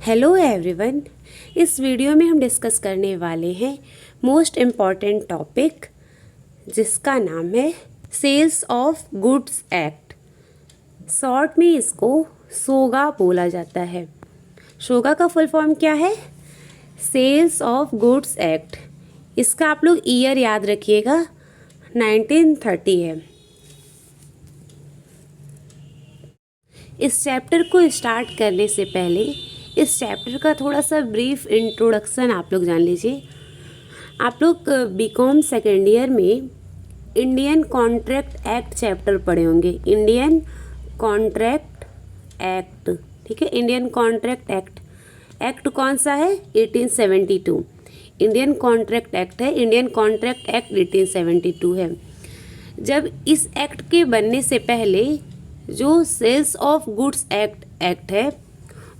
Hello everyone. इस video में हम डिस्कस करने वाले हैं मोस्ट इम्पॉर्टेंट टॉपिक जिसका नाम है sales of goods act. Short में इसको सोगा बोला जाता है। सोगा का फुल फॉर्म क्या है? Sales of goods act. इसका आप लोग ईयर याद रखिएगा, 1930 है। इस चैप्टर को स्टार्ट करने से पहले इस चैप्टर का थोड़ा सा ब्रीफ इंट्रोडक्शन आप लोग जान लीजिए। आप लोग बीकॉम सेकेंड ईयर में इंडियन कॉन्ट्रैक्ट एक्ट चैप्टर पढ़े होंगे। इंडियन कॉन्ट्रैक्ट एक्ट, ठीक है। इंडियन कॉन्ट्रैक्ट एक्ट कौन सा है? 1872। इंडियन कॉन्ट्रैक्ट एक्ट है। इंडियन कॉन्ट्रैक्ट एक्ट 1872 है। जब इस एक्ट के बनने से पहले जो सेल्स ऑफ गुड्स एक्ट है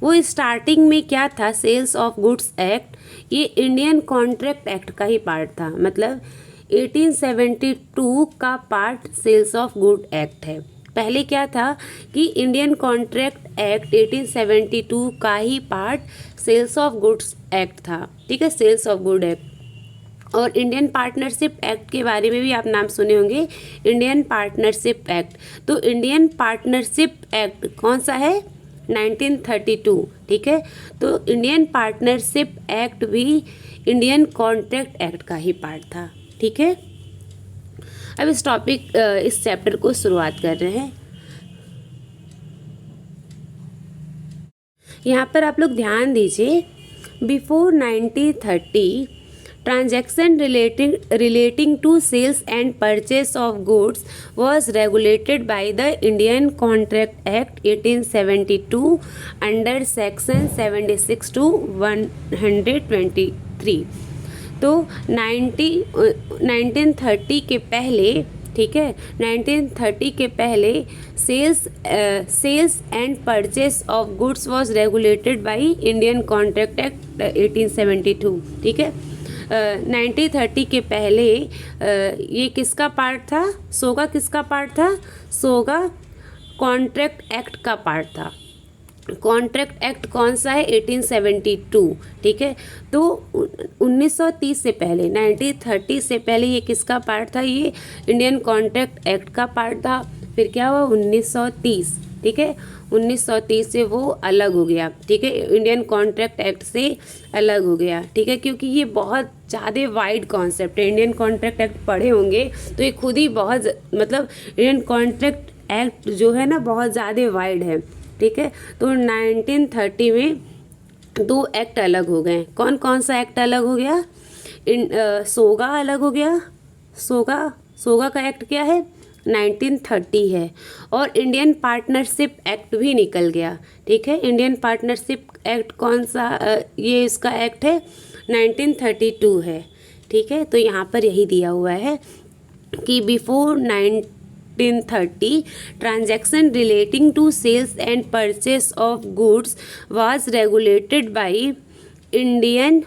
वो स्टार्टिंग में क्या था? सेल्स ऑफ गुड्स एक्ट ये इंडियन कॉन्ट्रैक्ट एक्ट का ही पार्ट था। मतलब 1872 का पार्ट सेल्स ऑफ गुड एक्ट है। पहले क्या था कि इंडियन कॉन्ट्रैक्ट एक्ट 1872 का ही part sales of goods act था, ठीक है। Sales of good act. और इंडियन पार्टनरशिप एक्ट के बारे में भी आप नाम सुने होंगे, इंडियन पार्टनरशिप एक्ट। तो इंडियन पार्टनरशिप एक्ट कौन सा है? 1932, ठीक है। तो इंडियन पार्टनरशिप एक्ट भी इंडियन कॉन्ट्रैक्ट एक्ट का ही पार्ट था, ठीक है। अब इस चैप्टर को शुरुआत कर रहे हैं। यहाँ पर आप लोग ध्यान दीजिए, before 1930 transaction relating to sales and purchase of goods was regulated by the Indian Contract Act 1872 under section 76 to 123। तो 1930 के पहले, ठीक है, 1930 के पहले sales and purchase of goods was regulated by Indian contract act 1872, ठीक है। 1930 के पहले ये किसका पार्ट था? सोगा किसका पार्ट था? सोगा कॉन्ट्रैक्ट एक्ट का पार्ट था। कॉन्ट्रैक्ट एक्ट कौन सा है? 1872, ठीक है। तो 1930 से पहले, 1930 से पहले ये किसका पार्ट था? ये इंडियन कॉन्ट्रैक्ट एक्ट का पार्ट था। फिर क्या हुआ? 1930, ठीक है। 1930 से वो अलग हो गया, ठीक है। इंडियन कॉन्ट्रैक्ट एक्ट से अलग हो गया, ठीक है, क्योंकि ये बहुत ज़्यादा वाइड कॉन्सेप्ट है। इंडियन कॉन्ट्रैक्ट एक्ट पढ़े होंगे तो ये खुद ही बहुत, मतलब इंडियन कॉन्ट्रैक्ट एक्ट जो है ना बहुत ज़्यादा वाइड है, ठीक है। तो 1930 में दो एक्ट अलग हो गए। कौन कौन सा एक्ट अलग हो गया? सोगा अलग हो गया। सोगा का एक्ट क्या है? 1930 है। और इंडियन पार्टनरशिप एक्ट भी निकल गया, ठीक है। इंडियन पार्टनरशिप एक्ट कौन सा? ये इसका एक्ट है 1932 है, ठीक है। तो यहाँ पर यही दिया हुआ है कि before 1930 transaction relating to sales and purchase of goods was regulated by Indian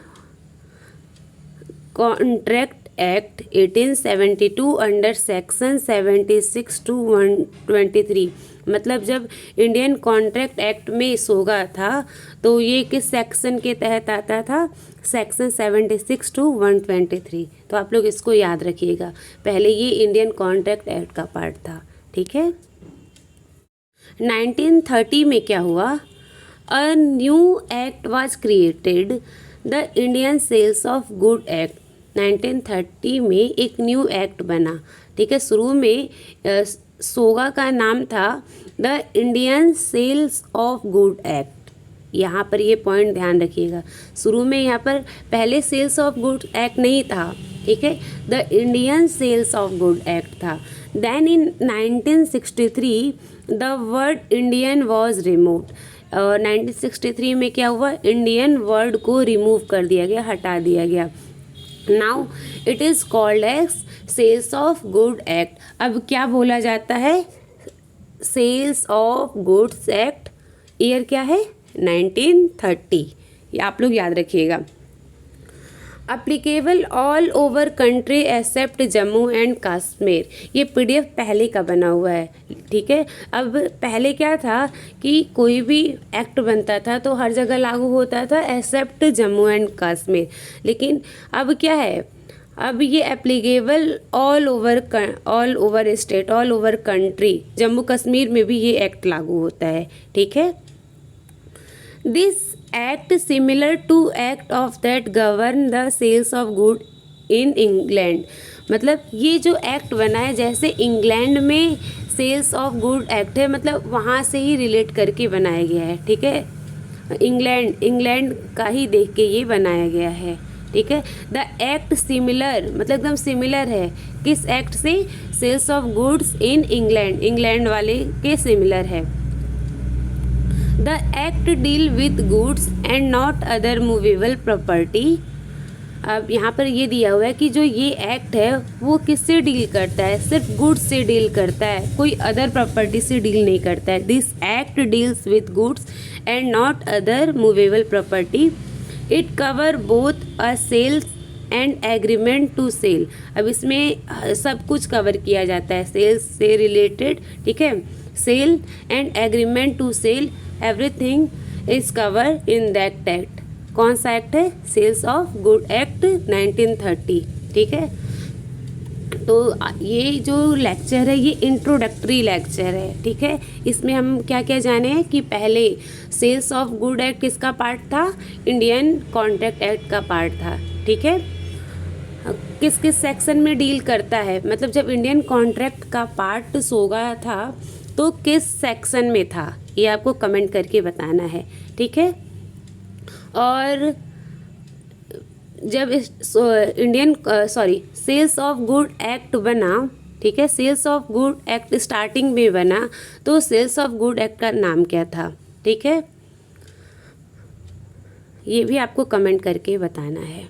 contract act 1872 under section 76 to 123। मतलब जब इंडियन कॉन्ट्रैक्ट एक्ट में सोगा था तो ये किस सेक्शन के तहत आता था? Section 76 to 123। तो आप लोग इसको याद रखिएगा। पहले ये इंडियन कॉन्ट्रैक्ट एक्ट का पार्ट था, ठीक है। 1930 में क्या हुआ? A new act was created, the Indian sales of good act. 1930 में एक न्यू एक्ट बना, ठीक है। शुरू में सोगा का नाम था the Indian sales of good act. यहाँ पर ये पॉइंट ध्यान रखिएगा। शुरू में यहाँ पर पहले सेल्स ऑफ गुड एक्ट नहीं था, ठीक है। The Indian sales of good act था। Then in 1963 the word Indian was removed. और 1963 में क्या हुआ? इंडियन वर्ड को रिमूव कर दिया गया, हटा दिया गया। Now it is called as sales of good act. अब क्या बोला जाता है? Sales of goods act. Year क्या है? 1930। ये आप लोग याद रखिएगा। Applicable all over country except Jammu and Kashmir. ये पीडीएफ पहले का बना हुआ है, ठीक है। अब पहले क्या था कि कोई भी एक्ट बनता था तो हर जगह लागू होता था एक्सेप्ट जम्मू एंड कश्मीर, लेकिन अब क्या है, अब ये applicable all over state, all over country, Jammu Kashmir में भी ये एक्ट लागू होता है, ठीक है। This act similar to act of that govern the sales of good in England. मतलब ये जो एक्ट बना है जैसे इंग्लैंड में सेल्स ऑफ गुड एक्ट है, मतलब वहाँ से ही रिलेट करके बनाया गया है, ठीक है। इंग्लैंड का ही देख के ये बनाया गया है, ठीक है। द एक्ट सिमिलर मतलब एकदम सिमिलर है, किस एक्ट से? Sales of goods in England, England वाले के सिमिलर है। The act deal with goods and not other movable property. अब यहाँ पर ये दिया हुआ है कि जो ये एक्ट है वो किससे डील करता है? सिर्फ गुड्स से डील करता है, कोई अदर प्रॉपर्टी से डील नहीं करता है। This act deals with goods and not other movable property. It cover both a sales and agreement to sale. अब इसमें सब कुछ कवर किया जाता है, सेल्स से रिलेटेड, ठीक है। Sale and agreement to sale, everything is cover in that act. कौन सा एक्ट है? सेल्स ऑफ गुड एक्ट 1930, ठीक है। तो ये जो लेक्चर है ये इंट्रोडक्टरी लेक्चर है, ठीक है। इसमें हम क्या क्या जाने हैं कि पहले सेल्स ऑफ गुड एक्ट किसका पार्ट था? इंडियन कॉन्ट्रैक्ट एक्ट का पार्ट था, ठीक है। किस किस सेक्शन में डील करता है, मतलब जब इंडियन कॉन्ट्रैक्ट का पार्ट सोगा था तो किस सेक्शन में था, ये आपको कमेंट करके बताना है, ठीक है। और जब सेल्स ऑफ गुड एक्ट बना, ठीक है, sales of good act starting में बना तो सेल्स ऑफ गुड एक्ट का नाम क्या था, ठीक है। ये भी आपको कमेंट करके बताना है।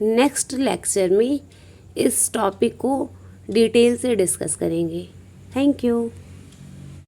नेक्स्ट लेक्चर में इस टॉपिक को डिटेल से डिस्कस करेंगे। Thank you.